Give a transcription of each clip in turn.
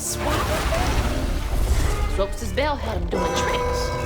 swap? Ropes' bell had him doing tricks.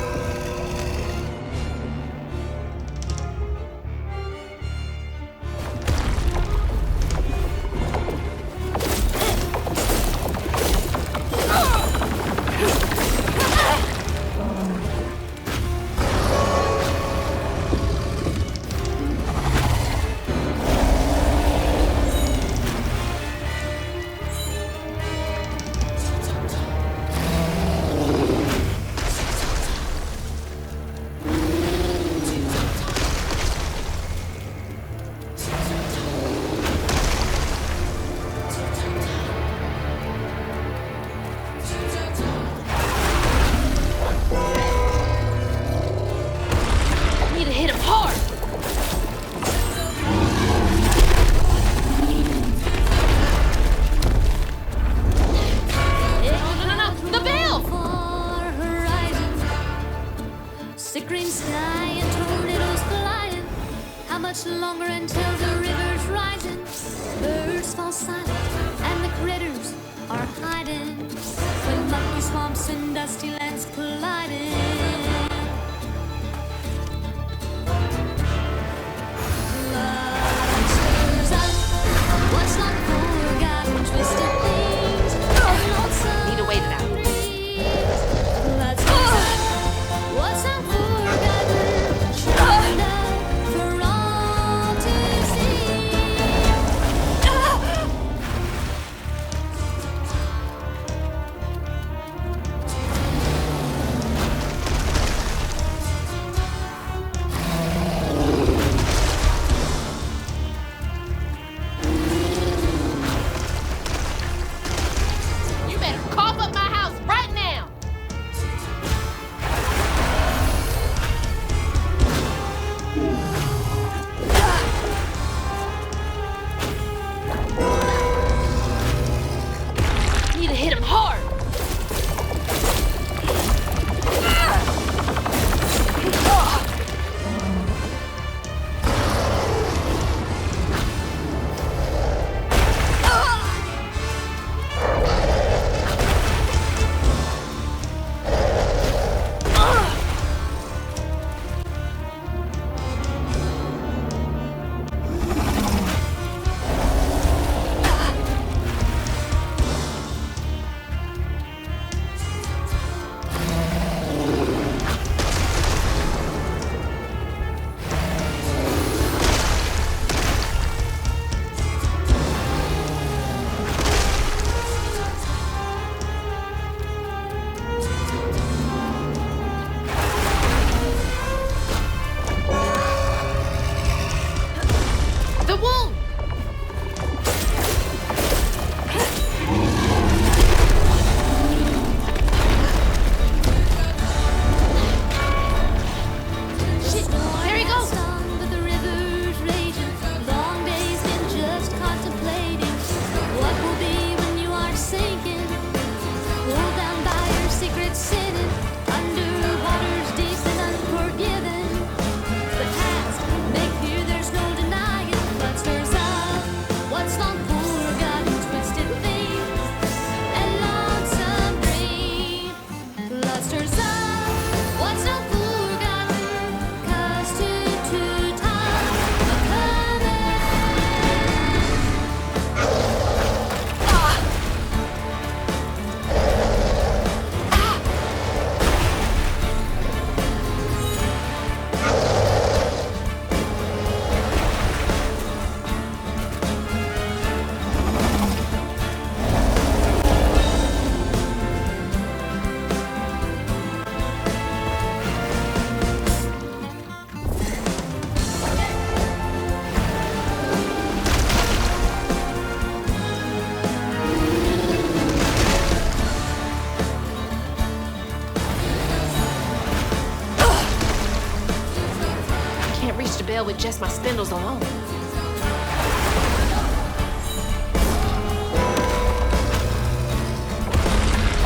With just my spindles alone.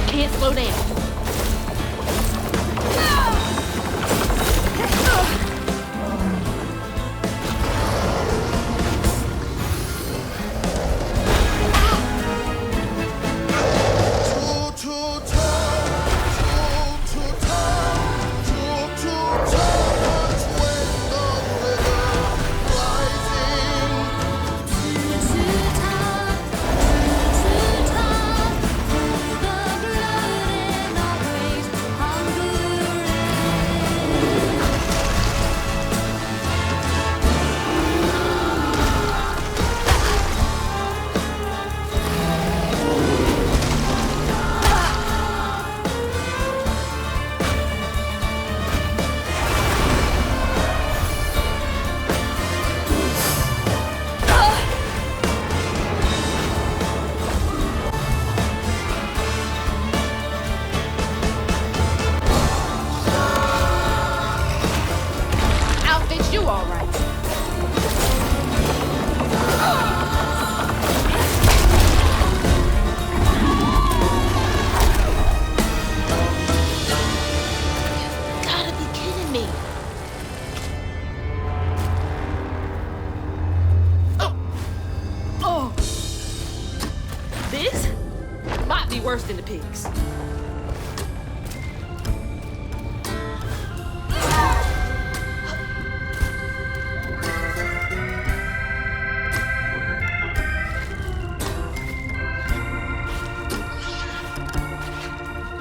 Can't slow down. be worse than the pigs.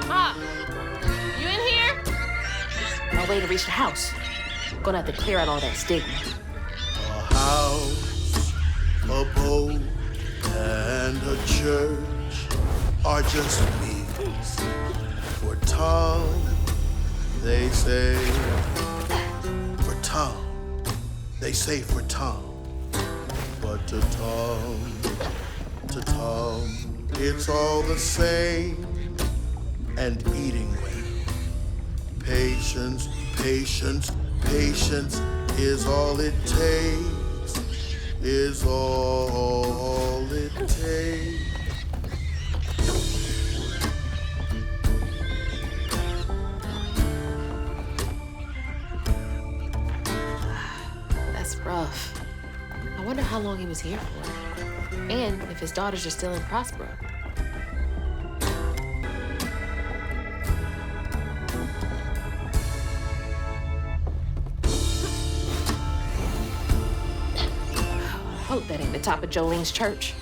Ma, you in here? No way to reach the house. Gonna have to clear out all that stigma. A house, a boat, and a church are just means for Tom, they say. For Tom, they say for Tom. But to Tom, it's all the same. And eating well. Patience, patience, patience is all it takes, is all it takes. That's rough. I wonder how long he was here for. And if his daughters are still in Prospero. Hope that ain't the top of Jolene's church.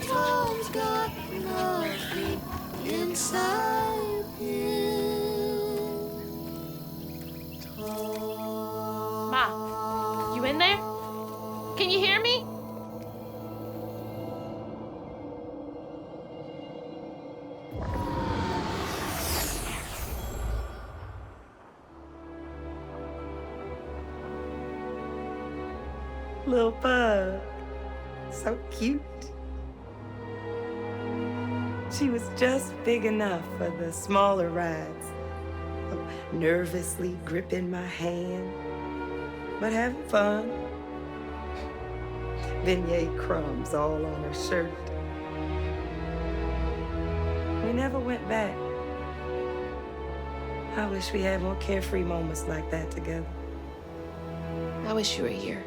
Tom's got nothing inside him. Ma, you in there? Can you hear me? Little bug. So cute. She was just big enough for the smaller rides. Nervously gripping my hand, but having fun. Beignet crumbs all on her shirt. We never went back. I wish we had more carefree moments like that together. I wish you were here.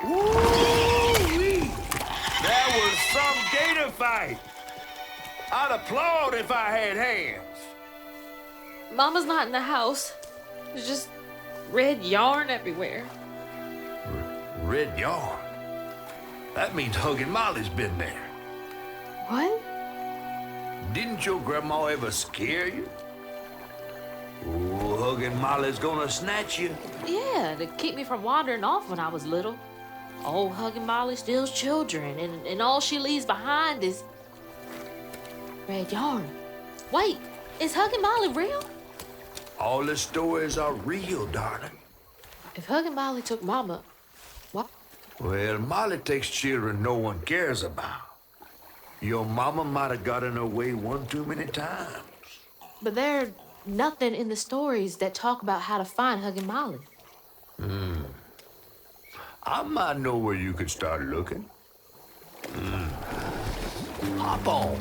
Woo-wee! That was some gator fight. I'd applaud if I had hands. Mama's not in the house. There's just red yarn everywhere. Red yarn? That means Huggin' Molly's been there. What? Didn't your grandma ever scare you? Oh, Huggin' Molly's gonna snatch you. Yeah, to keep me from wandering off when I was little. Old Huggin' Molly steals children, and all she leaves behind is red yarn. Wait, is Huggin' Molly real? All the stories are real, darling. If Huggin' Molly took Mama, what? Well, Molly takes children no one cares about. Your mama might have gotten away one too many times. But there's nothing in the stories that talk about how to find Huggin' Molly. I might know where you could start looking. Hop on.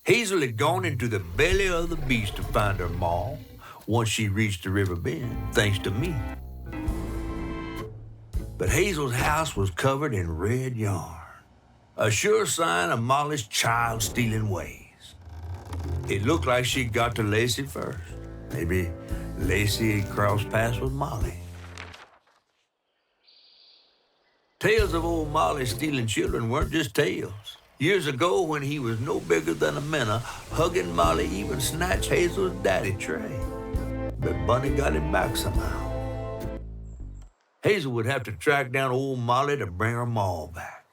Hazel had gone into the belly of the beast to find her maw once she reached the river bend, thanks to me. But Hazel's house was covered in red yarn, a sure sign of Molly's child-stealing ways. It looked like she'd got to Lacey first. Maybe Lacey had crossed paths with Molly. Tales of old Molly stealing children weren't just tales. Years ago, when he was no bigger than a minnow, hugging Molly even snatched Hazel's daddy tray. But Bunny got him back somehow. Hazel would have to track down old Molly to bring her maw back.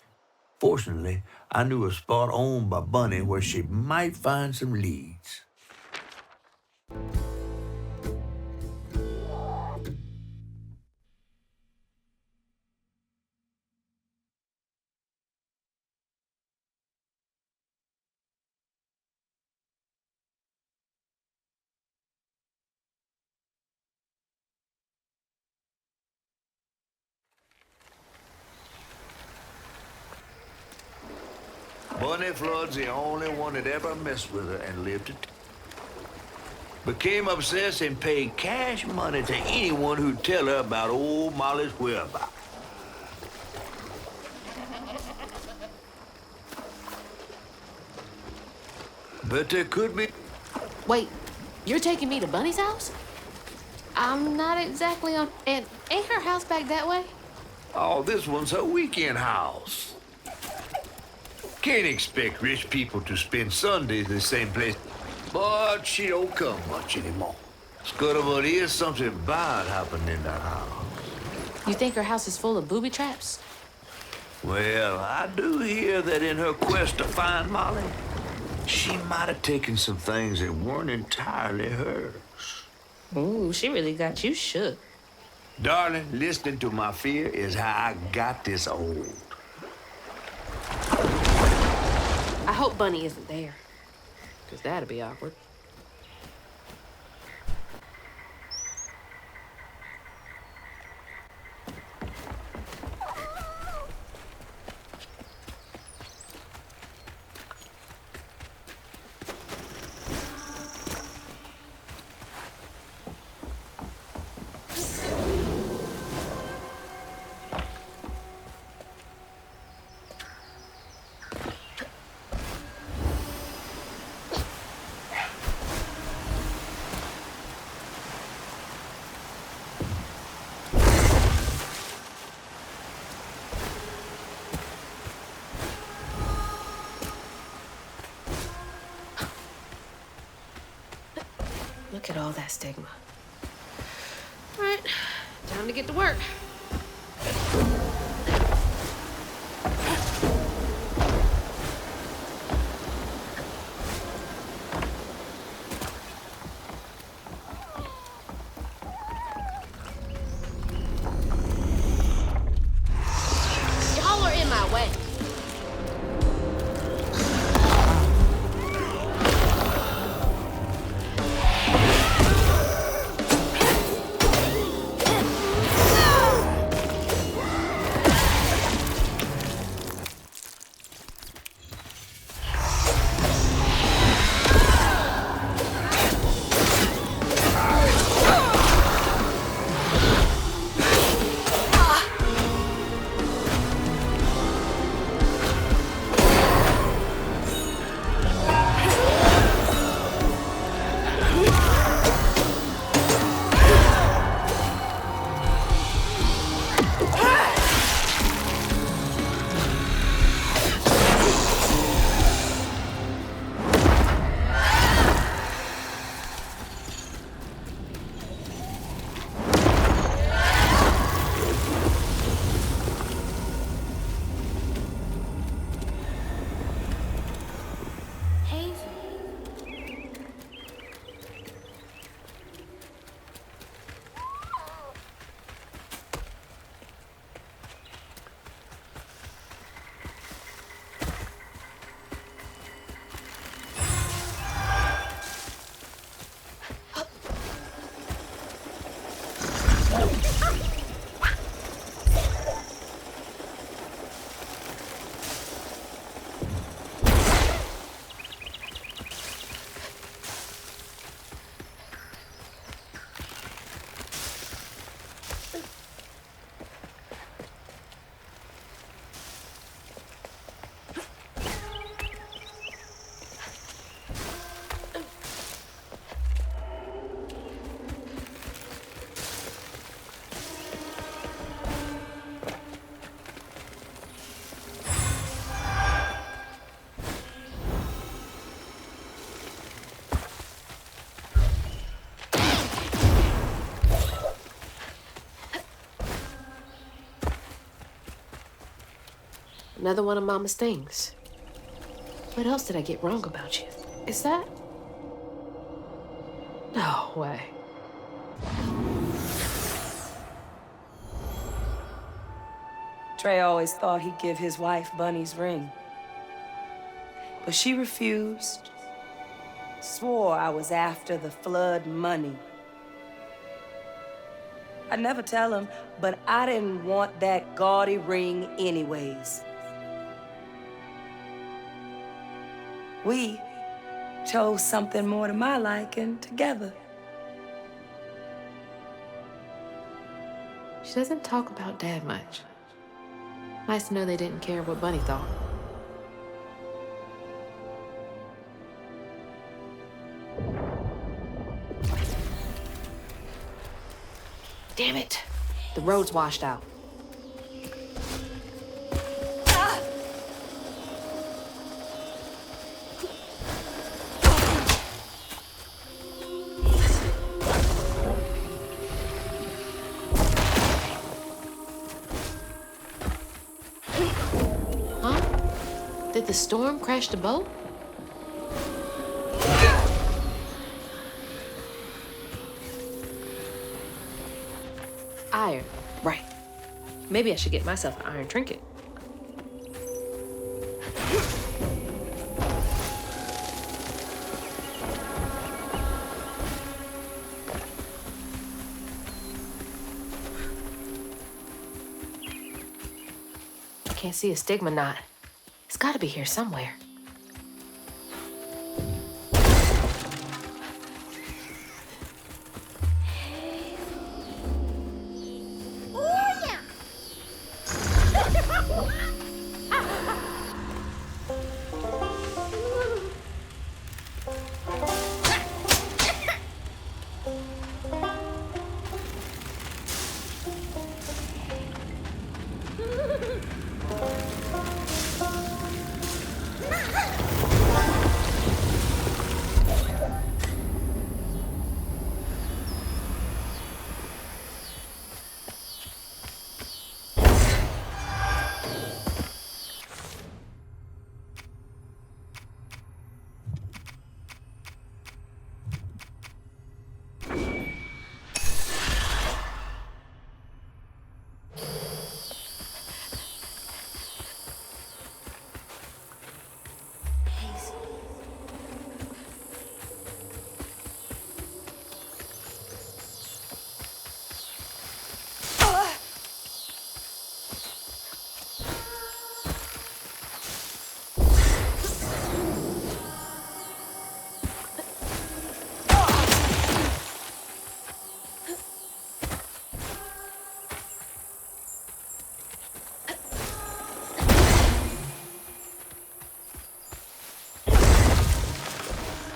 Fortunately, I knew a spot owned by Bunny where she might find some leads. Bunny Flood's the only one that ever messed with her and lived it. Became obsessed and paid cash money to anyone who'd tell her about old Molly's whereabouts. But there could be... Wait, you're taking me to Bunny's house? I'm not exactly on... And ain't her house back that way? Oh, this one's her weekend house. Can't expect rich people to spend Sundays in the same place. But she don't come much anymore. Scuttlebutt is something bad happened in that house. You think her house is full of booby traps? Well, I do hear that in her quest to find Molly, she might have taken some things that weren't entirely hers. Ooh, she really got you shook. Darling, listening to my fear is how I got this old. I hope Bunny isn't there, because that'd be awkward. Look at all that stigma. All right, time to get to work. Y'all are in my way. Another one of Mama's things. What else did I get wrong about you? Is that? No way. Trey always thought he'd give his wife Bunny's ring. But she refused. Swore I was after the flood money. I'd never tell him, but I didn't want that gaudy ring anyways. We chose something more to my liking together. She doesn't talk about Dad much. Nice to know they didn't care what Bunny thought. Damn it! The road's washed out. Huh? Did the storm crash the boat? Iron, right. Maybe I should get myself an iron trinket. I can't see a stigma knot. It's gotta be here somewhere.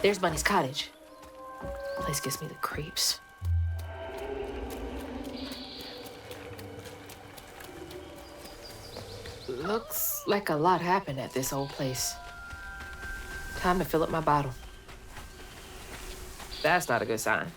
There's Bunny's cottage. Place gives me the creeps. Looks like a lot happened at this old place. Time to fill up my bottle. That's not a good sign.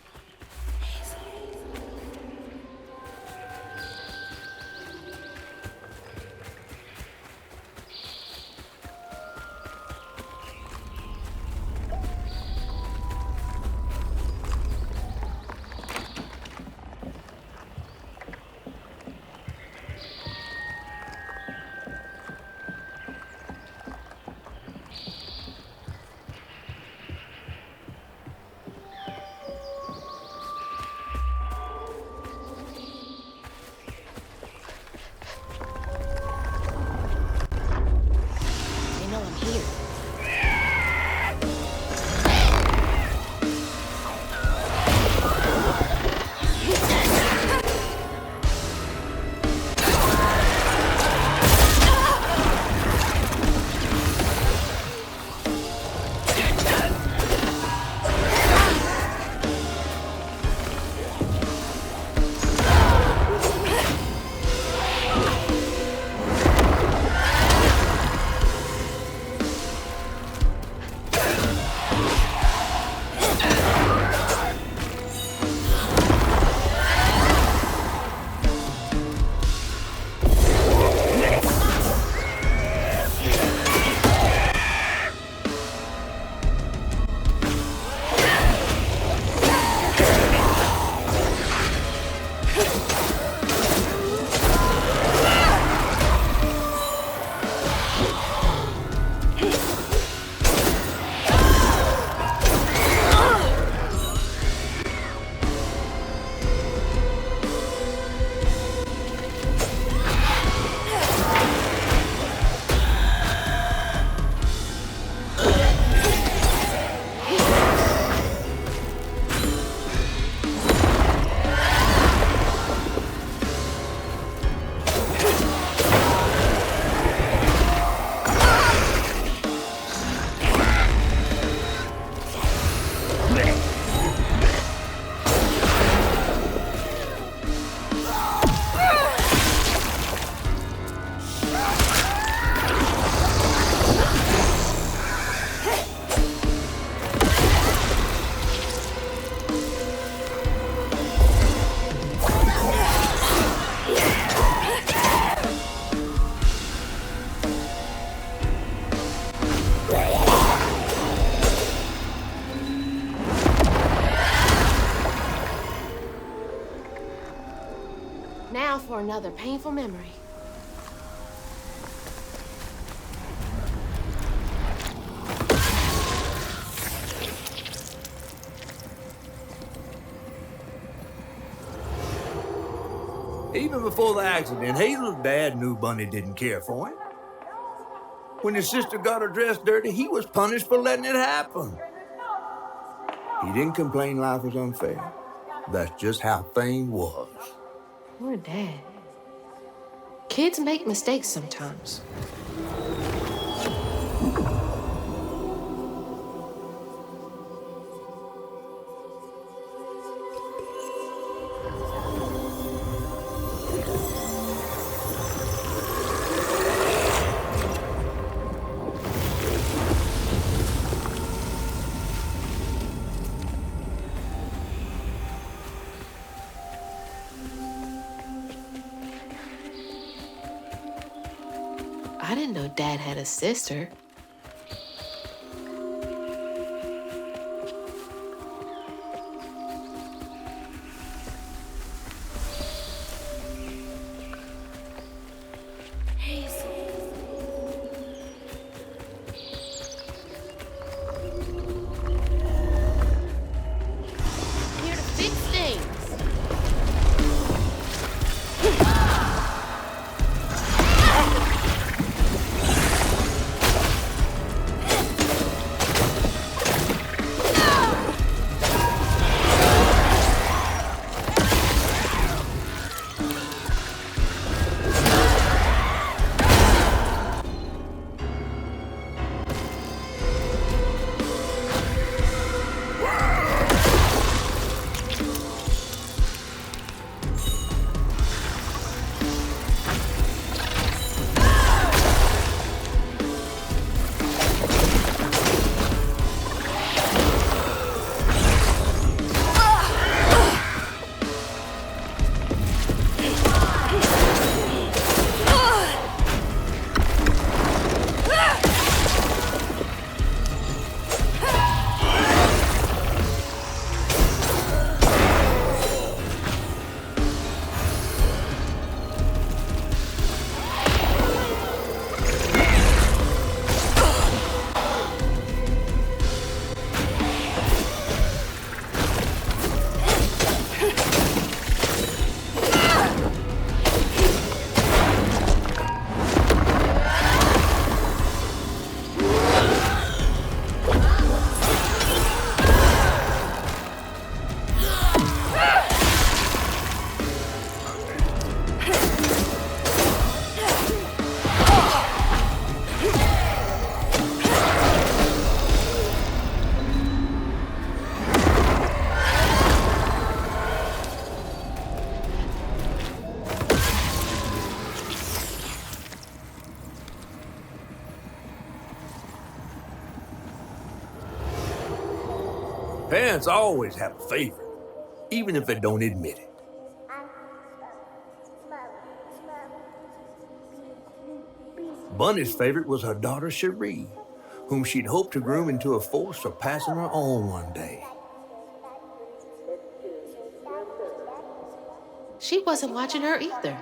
for another painful memory. Even before the accident, Hazel's dad knew Bunny didn't care for him. When his sister got her dress dirty, he was punished for letting it happen. He didn't complain life was unfair. That's just how things was. Poor Dad. Kids make mistakes sometimes. I didn't know Dad had a sister. Here to fix things. Parents always have a favorite, even if they don't admit it. Bunny's favorite was her daughter Cherie, whom she'd hoped to groom into a force surpassing her own one day. She wasn't watching her either.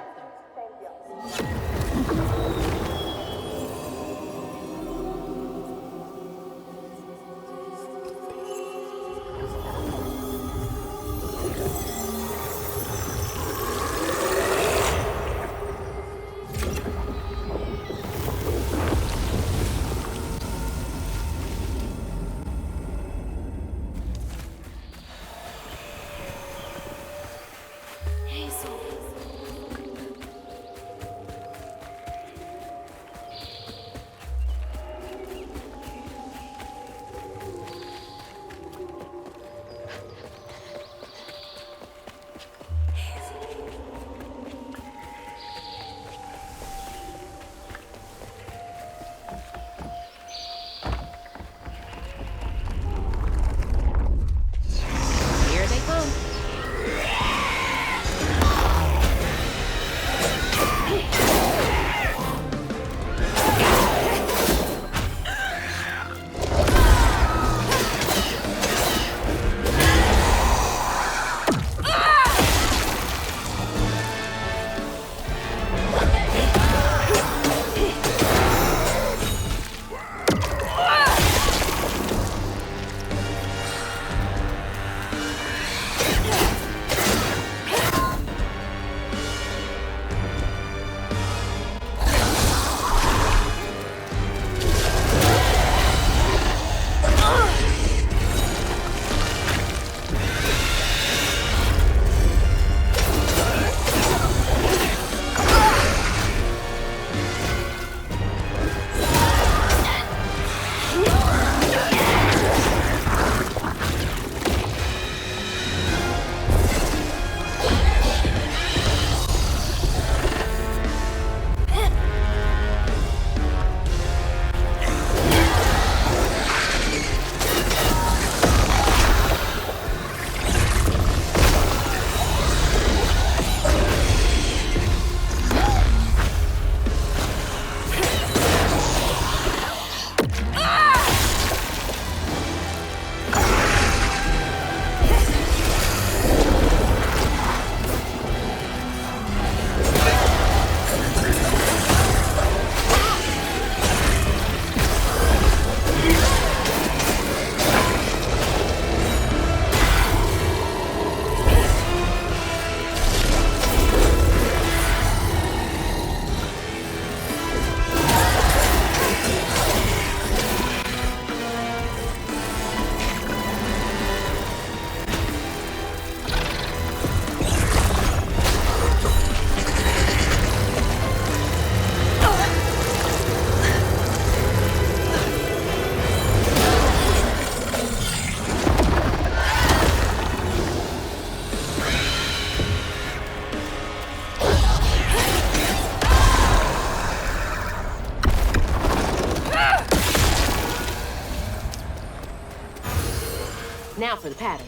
down for the pattern.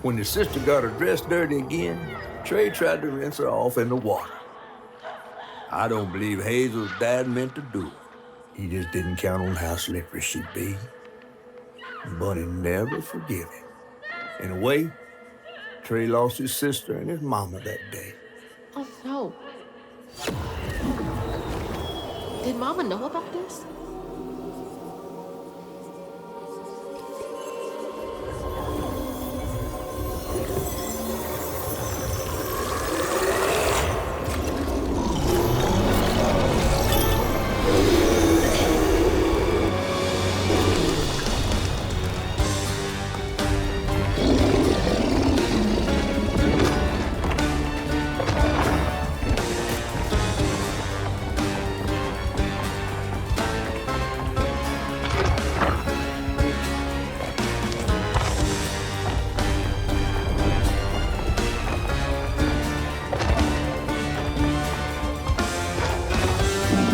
When his sister got her dress dirty again, Trey tried to rinse her off in the water. I don't believe Hazel's dad meant to do it. He just didn't count on how slippery she'd be. But he never forgive him. In a way, Trey lost his sister and his mama that day. Oh, no. Did Mama know about this?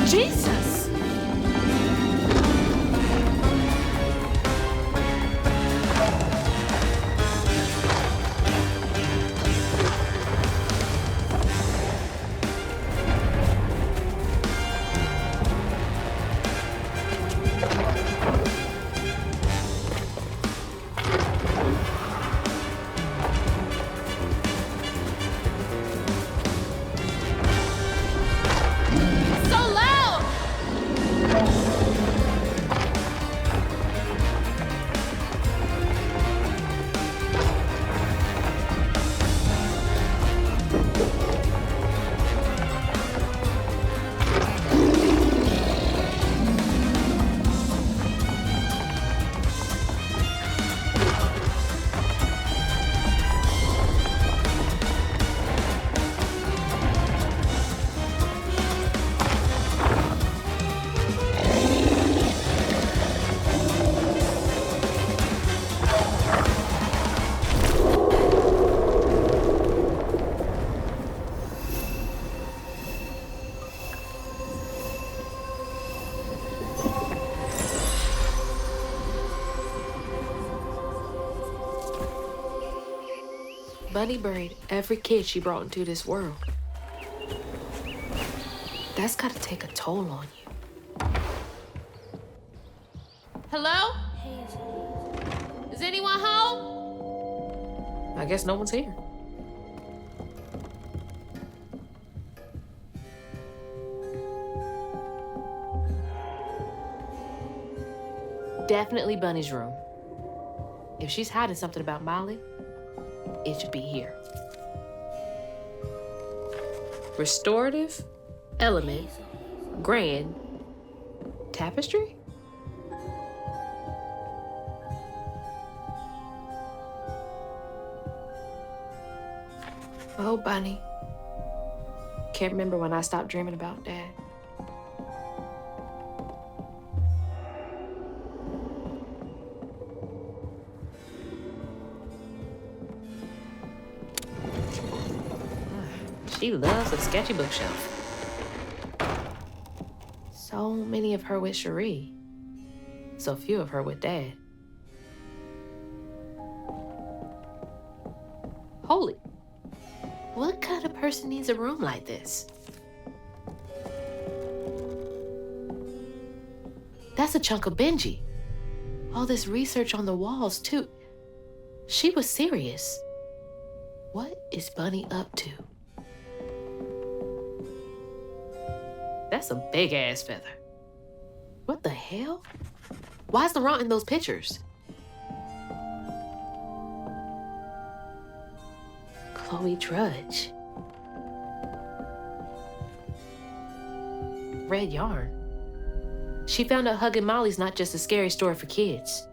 Jesus! So loud! Bunny buried every kid she brought into this world. That's gotta take a toll on you. Hello? Hazel. Is anyone home? I guess no one's here. Definitely Bunny's room. If she's hiding something about Molly, it should be here. Restorative, element, grand, tapestry? Oh, Bunny. Can't remember when I stopped dreaming about Dad. She loves a sketchy bookshelf. So many of her with Cherie. So few of her with Dad. Holy. What kind of person needs a room like this? That's a chunk of Benji. All this research on the walls, too. She was serious. What is Bunny up to? That's a big-ass feather. What the hell? Why's Laurent in those pictures? Chloe Drudge. Red yarn. She found out Huggin' Molly's not just a scary story for kids.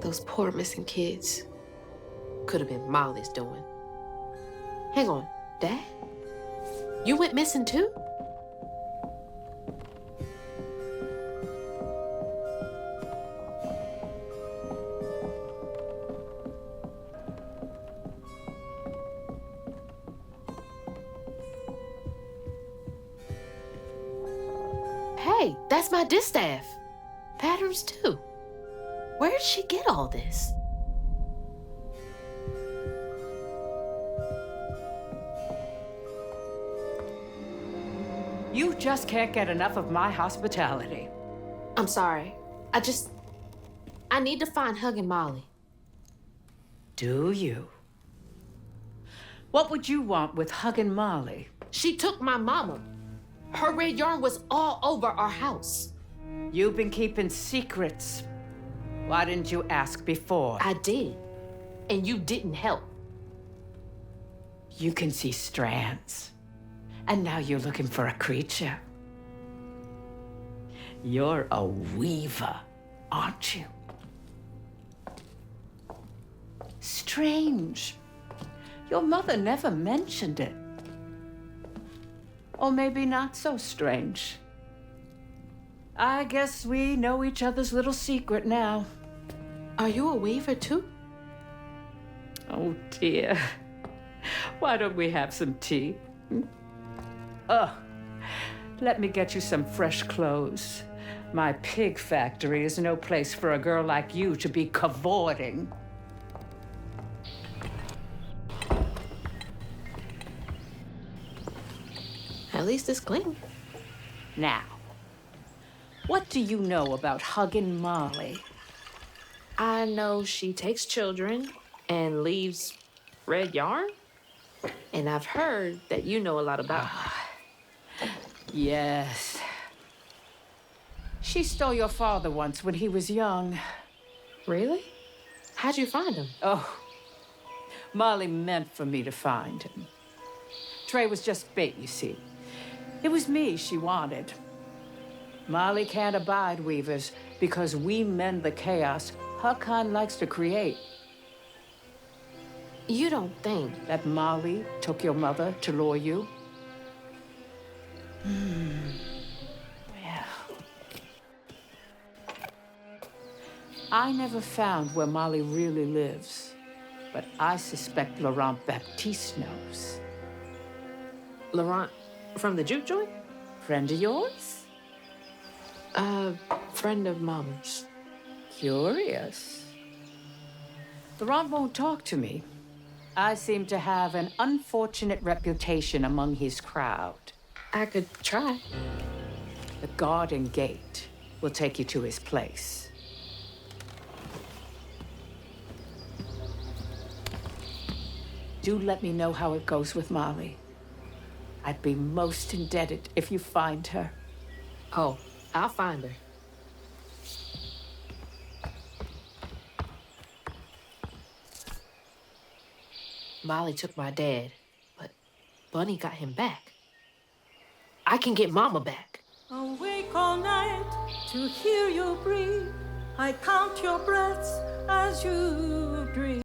Those poor missing kids. Could have been Molly's doing. Hang on, Dad? You went missing too? Right, that's my distaff. Patterns too. Where did she get all this? You just can't get enough of my hospitality. I'm sorry. I need to find Huggin' Molly. Do you? What would you want with Huggin' Molly? She took my mama. Her red yarn was all over our house. You've been keeping secrets. Why didn't you ask before? I did. And you didn't help. You can see strands. And now you're looking for a creature. You're a weaver, aren't you? Strange. Your mother never mentioned it. Or maybe not so strange. I guess we know each other's little secret now. Are you a weaver too? Oh dear. Why don't we have some tea? Let me get you some fresh clothes. My pig factory is no place for a girl like you to be cavorting. At least it's clean. Now, what do you know about Huggin' Molly? I know she takes children and leaves red yarn. And I've heard that you know a lot about her. Yes. She stole your father once when he was young. Really? How'd you find him? Oh, Molly meant for me to find him. Trey was just bait, you see. It was me she wanted. Molly can't abide weavers because we mend the chaos her kind likes to create. You don't think That Molly took your mother to lure you? Well, I never found where Molly really lives, but I suspect Laurent Baptiste knows. Laurent from the juke joint? Friend of yours? Friend of Mama's. Curious. Laurent won't talk to me. I seem to have an unfortunate reputation among his crowd. I could try. The garden gate will take you to his place. Do let me know how it goes with Molly. I'd be most indebted if you find her. Oh, I'll find her. Molly took my dad, but Bunny got him back. I can get Mama back. Awake all night to hear you breathe. I count your breaths as you dream.